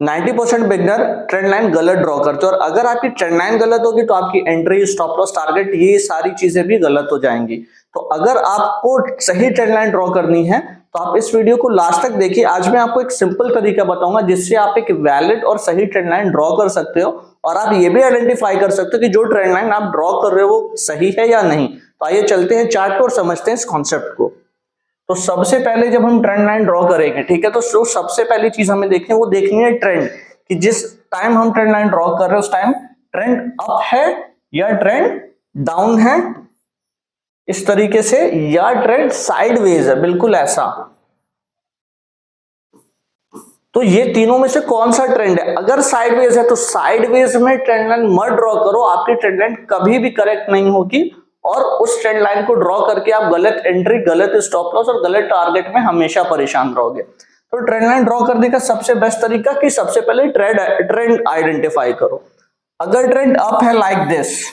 90% beginner trend line गलत draw करते हैं, और अगर आपकी ट्रेंड लाइन गलत होगी तो आपकी एंट्री, स्टॉप लॉस, टारगेट, ये सारी चीजें भी गलत हो जाएंगी। तो अगर आपको सही ट्रेंड लाइन ड्रॉ करनी है तो आप इस वीडियो को लास्ट तक देखिए। आज मैं आपको एक सिंपल तरीका बताऊंगा जिससे आप एक वैलिड और सही ट्रेंड लाइन ड्रॉ कर सकते हो, और आप ये भी आइडेंटिफाई कर सकते हो कि जो ट्रेंड लाइन आप ड्रॉ कर रहे हो वो सही है या नहीं। तो आइए चलते हैं चार्ट पर और समझते हैं इस कॉन्सेप्ट को। तो सबसे पहले जब हम ट्रेंड लाइन ड्रॉ करेंगे, ठीक है, तो जो सबसे पहली चीज हमें देखनी है वो देखनी है ट्रेंड, कि जिस टाइम हम ट्रेंड लाइन ड्रॉ कर रहे हैं उस टाइम ट्रेंड अप है या ट्रेंड डाउन है, इस तरीके से, या ट्रेंड साइडवेज है, बिल्कुल ऐसा। तो ये तीनों में से कौन सा ट्रेंड है? अगर साइडवेज है तो साइडवेज में ट्रेंड लाइन मत ड्रॉ करो, आपकी ट्रेंड लाइन कभी भी करेक्ट नहीं होगी, और उस ट्रेंड लाइन को ड्रॉ करके आप गलत एंट्री, गलत स्टॉप लॉस और गलत टारगेट में हमेशा परेशान रहोगे। तो ट्रेंड लाइन ड्रॉ करने का सबसे बेस्ट तरीका कि सबसे पहले ट्रेंड आइडेंटिफाई करो। अगर ट्रेंड अप है लाइक दिस,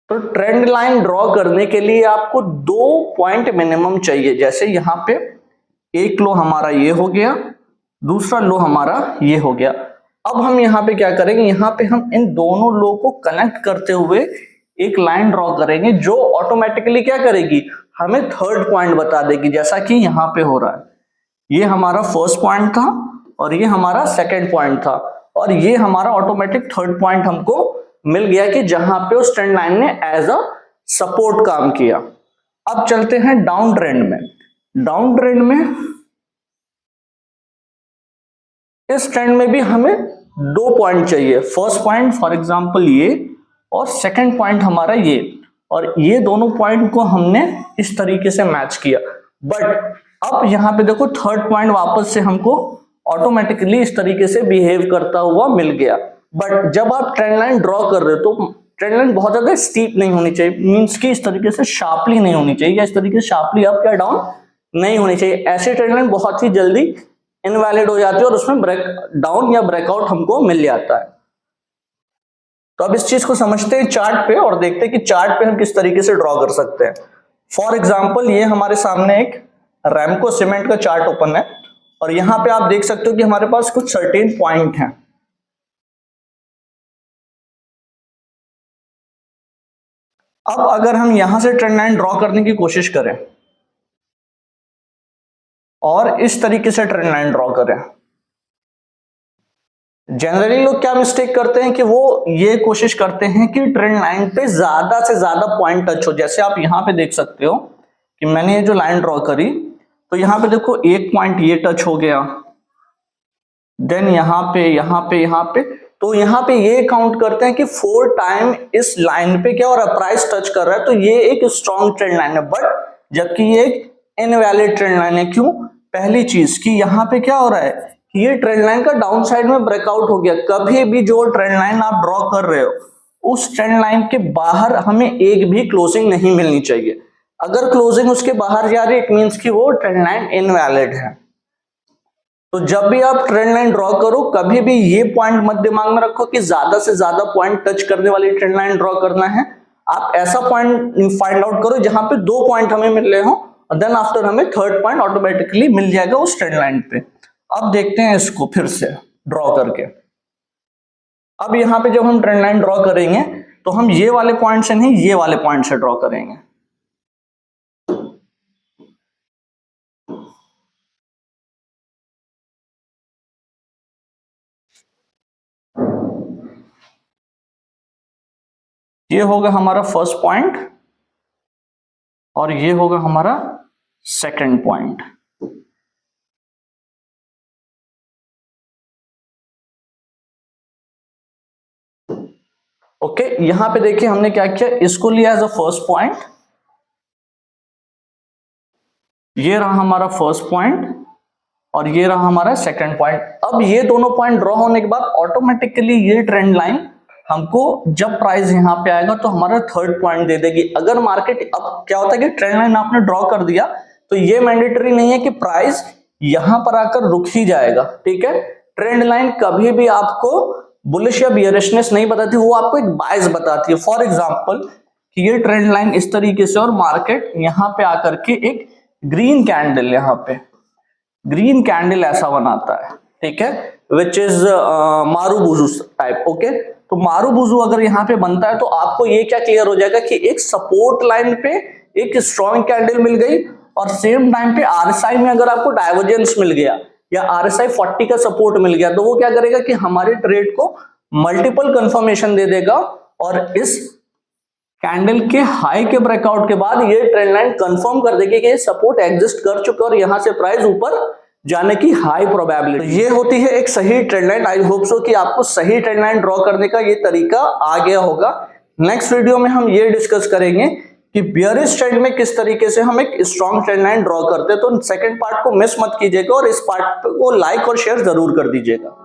तो ट्रेंड लाइन ड्रॉ करने के लिए आपको 2 पॉइंट मिनिमम चाहिए। जैसे यहां पे एक लो हमारा ये हो गया, दूसरा लो हमारा ये हो गया। अब हम यहाँ पे क्या करेंगे, यहाँ पे हम इन दोनों लो को कनेक्ट करते हुए एक लाइन ड्रॉ करेंगे जो ऑटोमेटिकली क्या करेगी, हमें थर्ड पॉइंट बता देगी, जैसा कि यहाँ पे हो रहा है। ये हमारा फर्स्ट पॉइंट था और ये हमारा सेकंड पॉइंट था, और ये हमारा ऑटोमेटिक थर्ड पॉइंट हमको मिल गया कि जहां पे उस ट्रेंड लाइन ने एज अ सपोर्ट काम किया। अब चलते हैं डाउन ट्रेंड में। डाउन ट्रेंड में इस ट्रेंड में भी हमें 2 पॉइंट चाहिए। फर्स्ट पॉइंट फॉर एग्जांपल ये, और सेकंड पॉइंट हमारा ये, और ये दोनों पॉइंट को हमने इस तरीके से मैच किया। बट अब यहाँ पे देखो थर्ड पॉइंट वापस से हमको ऑटोमेटिकली इस तरीके से बिहेव करता हुआ मिल गया। बट जब आप ट्रेंड लाइन ड्रॉ कर रहे हो तो ट्रेंड लाइन बहुत ज्यादा स्टीप नहीं होनी चाहिए, मींस कि इस तरीके से शार्पली नहीं होनी चाहिए, या इस तरीके से शार्पली अप या डाउन नहीं होनी चाहिए। ऐसे ट्रेंड लाइन बहुत ही जल्दी इनवैलिड हो जाती है और उसमें ब्रेक डाउन या ब्रेकआउट हमको मिल जाता है। तो अब इस चीज को समझते हैं चार्ट पे और देखते हैं कि चार्ट पे हम किस तरीके से ड्रॉ कर सकते हैं। फॉर एग्जांपल ये हमारे सामने एक रैमको सीमेंट का चार्ट ओपन है, और यहां पे आप देख सकते हो कि हमारे पास कुछ सर्टेन पॉइंट हैं। अब अगर हम यहां से ट्रेंड लाइन ड्रॉ करने की कोशिश करें और इस तरीके से ट्रेंड लाइन ड्रॉ करें, जनरली लोग क्या मिस्टेक करते हैं कि वो ये कोशिश करते हैं कि ट्रेंड लाइन पे ज्यादा से ज्यादा पॉइंट टच हो। जैसे आप यहां पे देख सकते हो कि मैंने ये जो लाइन ड्रॉ करी, तो यहां पे देखो एक पॉइंट ये टच हो गया, देन यहां पे, तो यहां पे ये काउंट करते हैं कि 4 टाइम इस लाइन पे क्या हो रहा है, प्राइस टच कर रहा है, तो ये एक स्ट्रॉन्ग ट्रेंड लाइन है। बट जबकि ये एक इनवैलिड ट्रेंड लाइन है। क्यों? पहली चीज कि यहां पे क्या हो रहा है, ये ट्रेंड लाइन का डाउन साइड में ब्रेकआउट हो गया। कभी भी जो ट्रेंड लाइन आप ड्रॉ कर रहे हो उस ट्रेंड लाइन के बाहर हमें एक भी क्लोजिंग नहीं मिलनी चाहिए। अगर क्लोजिंग उसके बाहर जा रही है, इट मींस कि वो ट्रेंड लाइन इनवैलिड है। तो जब भी आप ट्रेंड लाइन ड्रॉ करो, कभी भी ये पॉइंट मत दिमाग में रखो कि ज्यादा से ज्यादा पॉइंट टच करने वाली ट्रेंड लाइन ड्रॉ करना है। आप ऐसा पॉइंट फाइंड आउट करो जहां पे 2 पॉइंट हमें मिल रहे हो, और देन आफ्टर हमें थर्ड पॉइंट ऑटोमेटिकली मिल जाएगा उस ट्रेंड लाइन पे। अब देखते हैं इसको फिर से ड्रॉ करके। अब यहां पे जब हम ट्रेंड लाइन ड्रॉ करेंगे तो हम ये वाले पॉइंट से नहीं, ये वाले पॉइंट से ड्रॉ करेंगे। ये होगा हमारा फर्स्ट पॉइंट और ये होगा हमारा सेकंड पॉइंट। ओके, यहां पे देखिए हमने क्या किया, इसको लिया एज अ फर्स्ट पॉइंट, ये रहा हमारा फर्स्ट पॉइंट और ये रहा हमारा सेकंड पॉइंट। अब ये दोनों पॉइंट ड्रॉ होने के बाद ऑटोमेटिकली ये ट्रेंड लाइन हमको जब प्राइस यहां पे आएगा तो हमारा थर्ड पॉइंट दे देगी। अगर मार्केट, अब क्या होता है कि ट्रेंड लाइन आपने ड्रॉ कर दिया तो ये मैंडेटरी नहीं है कि प्राइस यहां पर आकर रुक ही जाएगा, ठीक है। ट्रेंड लाइन कभी भी आपको बुलिश या बियरिशनेस नहीं बताती, वो आपको एक बायस बताती है। फॉर एग्जांपल कि ये ट्रेंड लाइन इस तरीके से और मार्केट यहां पे आकर के एक ग्रीन कैंडल, यहां पे ग्रीन कैंडल ऐसा बनाता है, ठीक है। Which is marubozu type. Okay, तो मारूबुजू अगर यहाँ पे बनता है तो आपको ये क्या क्लियर हो जाएगा कि एक सपोर्ट लाइन पे एक स्ट्रॉन्ग कैंडल मिल गई और सेम टाइम पे आरएसआई में अगर आपको डाइवर्जेंस मिल गया या आरएसआई 40 का सपोर्ट मिल गया तो वो क्या करेगा कि हमारे ट्रेड को मल्टीपल कंफर्मेशन दे देगा और इस कैंडल के हाई के ब्रेकआउट के बाद ये ट्रेंड लाइन कंफर्म कर देगी कि ये सपोर्ट एग्जिस्ट कर चुका है और यहां से प्राइस ऊपर जाने की हाई प्रोबेबिलिटी। तो ये होती है एक सही trend line. I hope so कि आपको सही ट्रेंड लाइन ड्रॉ करने का ये तरीका आ गया होगा। नेक्स्ट वीडियो में हम ये डिस्कस करेंगे कि बियरिश ट्रेंड में किस तरीके से हम एक स्ट्रॉन्ग ट्रेंड लाइन ड्रॉ करते हैं। तो सेकंड पार्ट को मिस मत कीजिएगा और इस पार्ट को लाइक और शेयर जरूर कर दीजिएगा।